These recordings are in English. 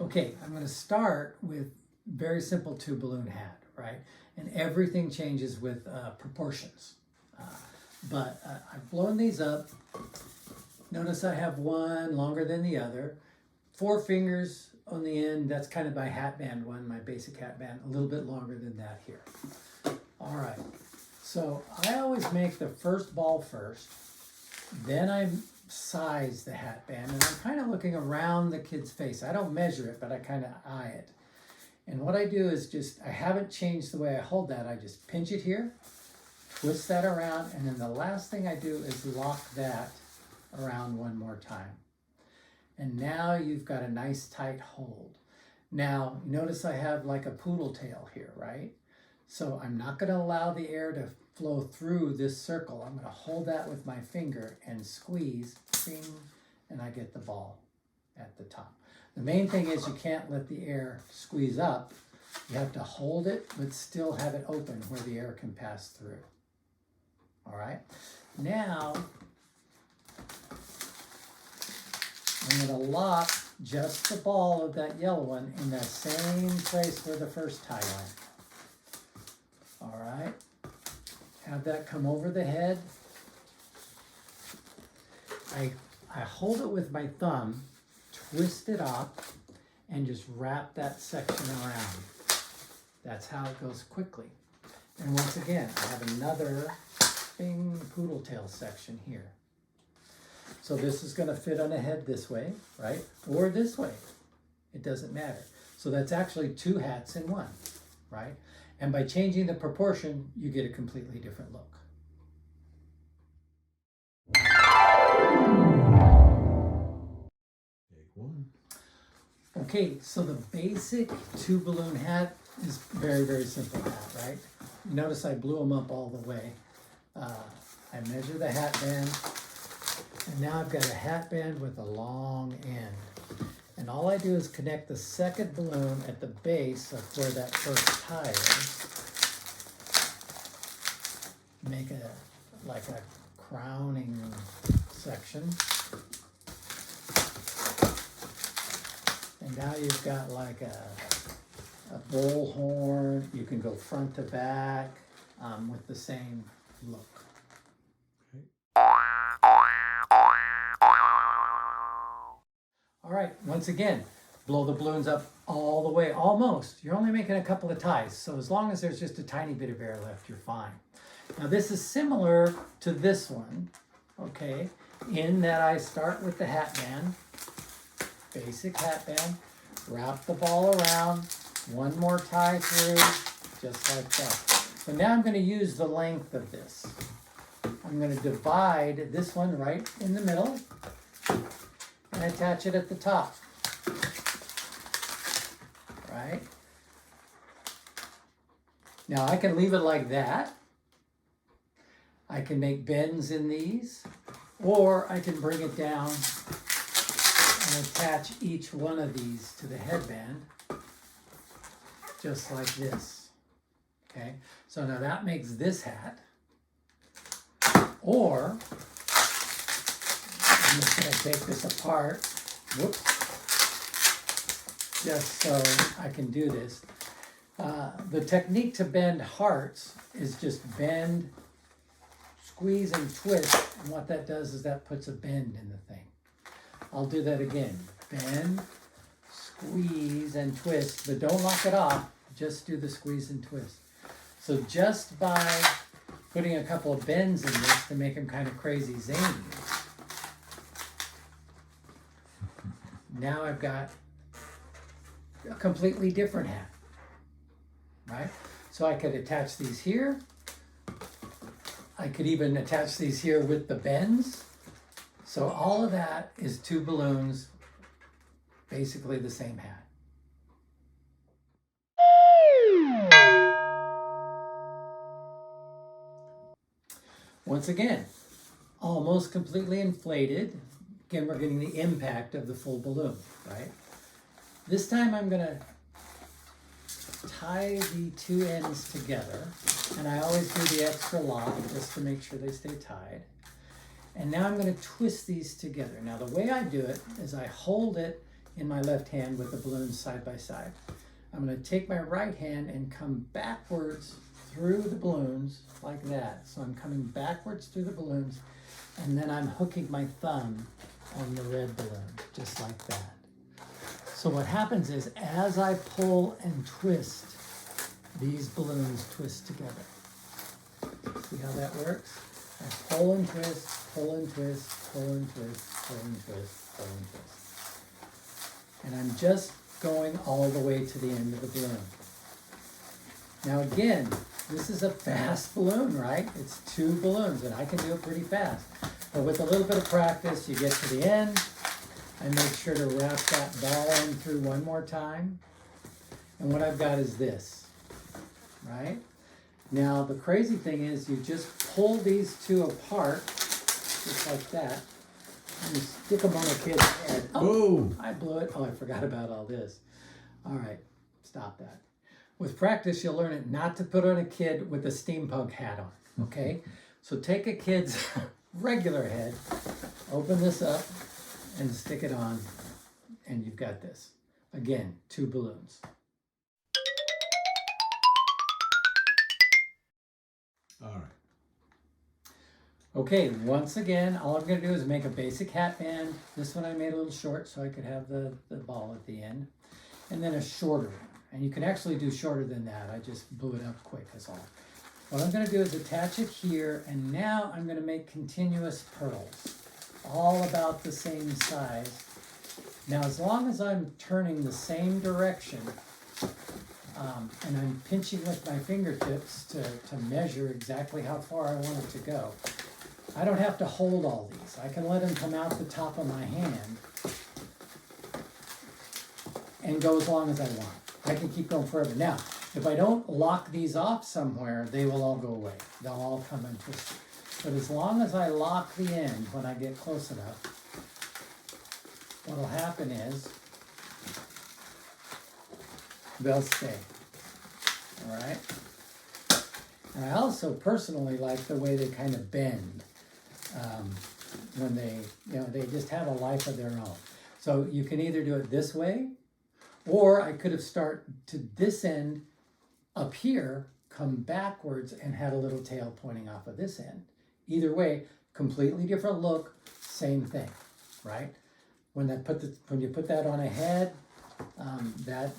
Okay, I'm going to start with very simple two balloon hat, right? And everything changes with proportions. I've blown these up. Notice I have one longer than the other. 4 fingers on the end, that's kind of my hat band one, my basic hat band, a little bit longer than that here. All right, so I always make the first ball first, then I size the hat band, and I'm kind of looking around the kid's face. I don't measure it, but I kind of eye it. And what I do is I haven't changed the way I hold that. I just pinch it here, twist that around, and then the last thing I do is lock that around one more time. And now you've got a nice tight hold. Now, notice I have like a poodle tail here, right? So I'm not going to allow the air to flow through this circle. I'm going to hold that with my finger and squeeze, bing, and I get the ball at the top. The main thing is you can't let the air squeeze up. You have to hold it, but still have it open where the air can pass through. All right. Now, I'm going to lock just the ball of that yellow one in that same place where the first tie went. All right. Have that come over the head. I hold it with my thumb, twist it up, and just wrap that section around. That's how it goes quickly. And once again, I have another bing poodle tail section here. So this is going to fit on a head this way, right? Or this way. It doesn't matter. So that's actually 2 hats in one, right? And by changing the proportion, you get a completely different look. Take one. Okay, so the basic 2 balloon hat is very, very simple hat, right? Notice I blew them up all the way. I measure the hat band, and now I've got a hat band with a long end. And all I do is connect the second balloon at the base of where that first tie is. Make like a crowning section. And now you've got like a bull horn. You can go front to back with the same look. All right, once again, blow the balloons up all the way, almost. You're only making a couple of ties, so as long as there's just a tiny bit of air left, you're fine. Now this is similar to this one, okay, in that I start with the hat band, basic hat band, wrap the ball around, one more tie through, just like that. So now I'm going to use the length of this. I'm going to divide this one right in the middle and attach it at the top, right? Now I can leave it like that. I can make bends in these, or I can bring it down and attach each one of these to the headband, just like this, okay? So now that makes this hat, or I'm just going to take this apart, whoops, just so I can do this. The technique to bend hearts is just bend, squeeze, and twist, and what that does is that puts a bend in the thing. I'll do that again. Bend, squeeze, and twist, but don't lock it off, just do the squeeze and twist. So just by putting a couple of bends in this to make them kind of crazy zany, now I've got a completely different hat, right? So I could attach these here. I could even attach these here with the bends. So all of that is 2 balloons, basically the same hat. Once again, almost completely inflated. Again, we're getting the impact of the full balloon, right? This time I'm going to tie the 2 ends together, and I always do the extra lock just to make sure they stay tied. And now I'm going to twist these together. Now the way I do it is I hold it in my left hand with the balloons side by side. I'm going to take my right hand and come backwards through the balloons like that. So I'm coming backwards through the balloons, and then I'm hooking my thumb on the red balloon, just like that. So what happens is, as I pull and twist, these balloons twist together. See how that works? I pull and twist, pull and twist, pull and twist, pull and twist, pull and twist. And I'm just going all the way to the end of the balloon. Now again, this is a fast balloon, right? It's 2 balloons, and I can do it pretty fast. But with a little bit of practice, you get to the end. I make sure to wrap that ball in through one more time. And what I've got is this, right? Now, the crazy thing is you just pull these 2 apart, just like that, and you stick them on a kid's head. Oh, I blew it. Oh, I forgot about all this. All right, stop that. With practice, you'll learn it not to put on a kid with a steampunk hat on, okay? So take a kid's regular head, open this up, and stick it on, and you've got this. Again, 2 balloons. All right. Okay, once again, all I'm going to do is make a basic hat band. This one I made a little short so I could have the ball at the end. And then a shorter one. And you can actually do shorter than that. I just blew it up quick, that's all. What I'm going to do is attach it here, and now I'm going to make continuous pearls, all about the same size. Now, as long as I'm turning the same direction, and I'm pinching with my fingertips to measure exactly how far I want it to go, I don't have to hold all these. I can let them come out the top of my hand and go as long as I want. I can keep going forever. Now, if I don't lock these off somewhere, they will all go away. They'll all come untwisted. But as long as I lock the end when I get close enough, what'll happen is they'll stay. All right? And I also personally like the way they kind of bend when they just have a life of their own. So you can either do it this way, or I could have started to this end up here, come backwards, and had a little tail pointing off of this end. Either way, completely different look, same thing, right? When you put that on a head, that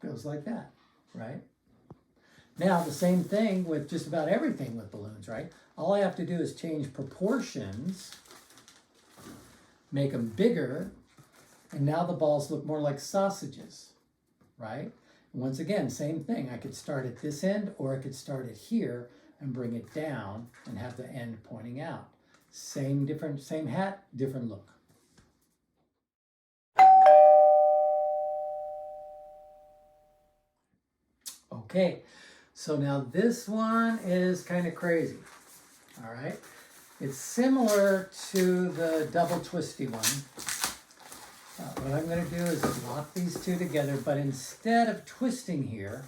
goes like that, right? Now, the same thing with just about everything with balloons, right? All I have to do is change proportions, make them bigger, and now the balls look more like sausages, right? And once again, same thing. I could start at this end, or I could start it here and bring it down and have the end pointing out. Same hat, different look. Okay, so now this one is kind of crazy, all right? It's similar to the double twisty one. What I'm going to do is lock these 2 together, but instead of twisting here,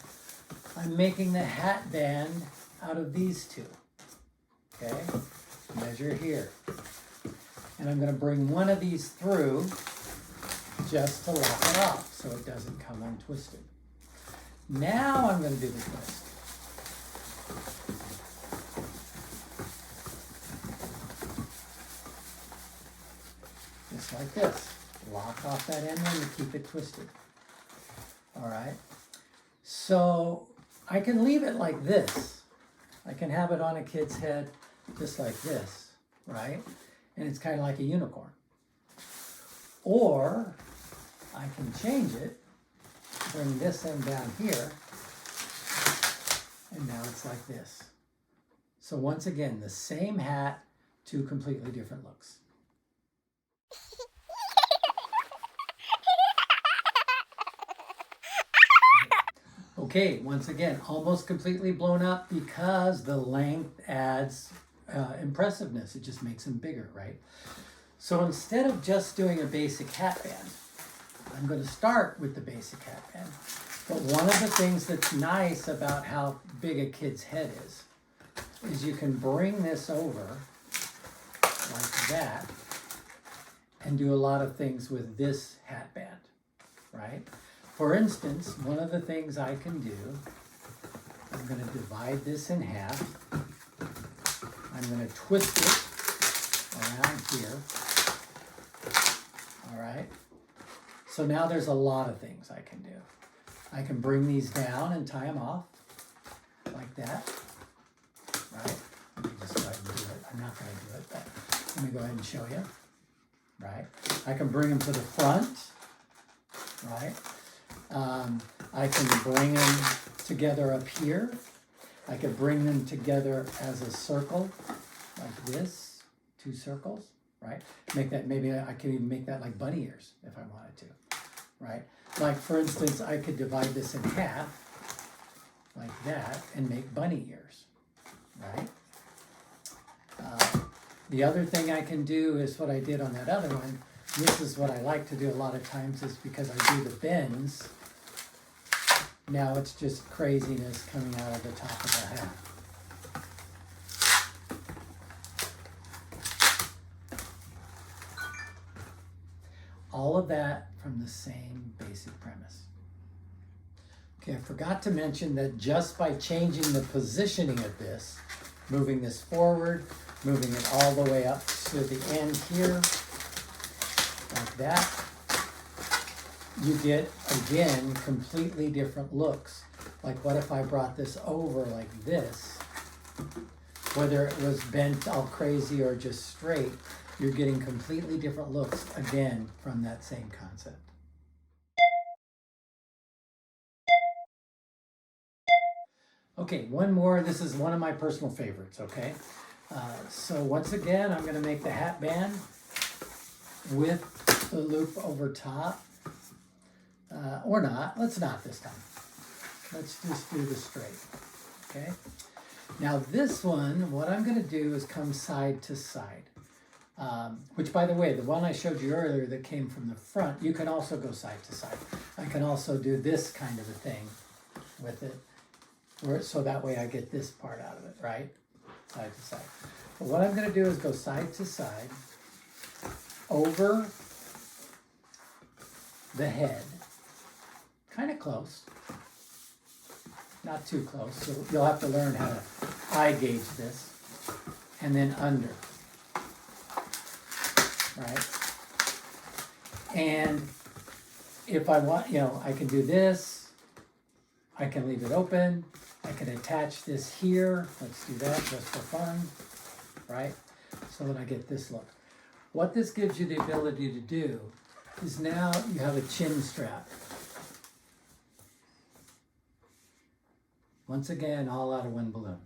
I'm making the hat band out of these 2. Okay, measure here. And I'm going to bring one of these through just to lock it off so it doesn't come untwisted. Now I'm going to do the twist. Just like this. Lock off that end and keep it twisted. All right. So I can leave it like this. I can have it on a kid's head just like this, right? And it's kind of like a unicorn. Or I can change it, bring this end down here, and now it's like this. So once again, the same hat, 2 completely different looks. Okay, once again, almost completely blown up because the length adds impressiveness. It just makes them bigger, right? So instead of just doing a basic hat band, I'm going to start with the basic hat band. But one of the things that's nice about how big a kid's head is you can bring this over like that, and do a lot of things with this hat band, right? For instance, one of the things I can do, I'm going to divide this in half. I'm going to twist it around here. All right. So now there's a lot of things I can do. I can bring these down and tie them off like that, right? Let me just go ahead and do it. I'm not going to do it, but let me go ahead and show you, right? I can bring them to the front, right? I can bring them together up here. I could bring them together as a circle like this, 2 circles, right? Make that, maybe I could even make that like bunny ears if I wanted to, right? Like for instance, I could divide this in half like that and make bunny ears, right? The other thing I can do is what I did on that other one. This is what I like to do a lot of times is because I do the bends. Now it's just craziness coming out of the top of the hat. All of that from the same basic premise. Okay, I forgot to mention that just by changing the positioning of this, moving this forward, moving it all the way up to the end here, like that, you get, again, completely different looks. Like what if I brought this over like this? Whether it was bent all crazy or just straight, you're getting completely different looks, again, from that same concept. Okay, one more. This is one of my personal favorites, okay? So once again, I'm going to make the hat band with the loop over top. Or not. Let's not this time. Let's just do the straight, okay? Now this one, what I'm going to do is come side to side. Which, by the way, the one I showed you earlier that came from the front, you can also go side to side. I can also do this kind of a thing with it, so that way I get this part out of it, right? Side to side. But what I'm going to do is go side to side over the head, kind of close, not too close. So you'll have to learn how to eye gauge this, and then under. Right? And if I want, I can do this. I can leave it open. I can attach this here. Let's do that just for fun, right? So that I get this look. What this gives you the ability to do is now you have a chin strap. Once again, all out of one balloon.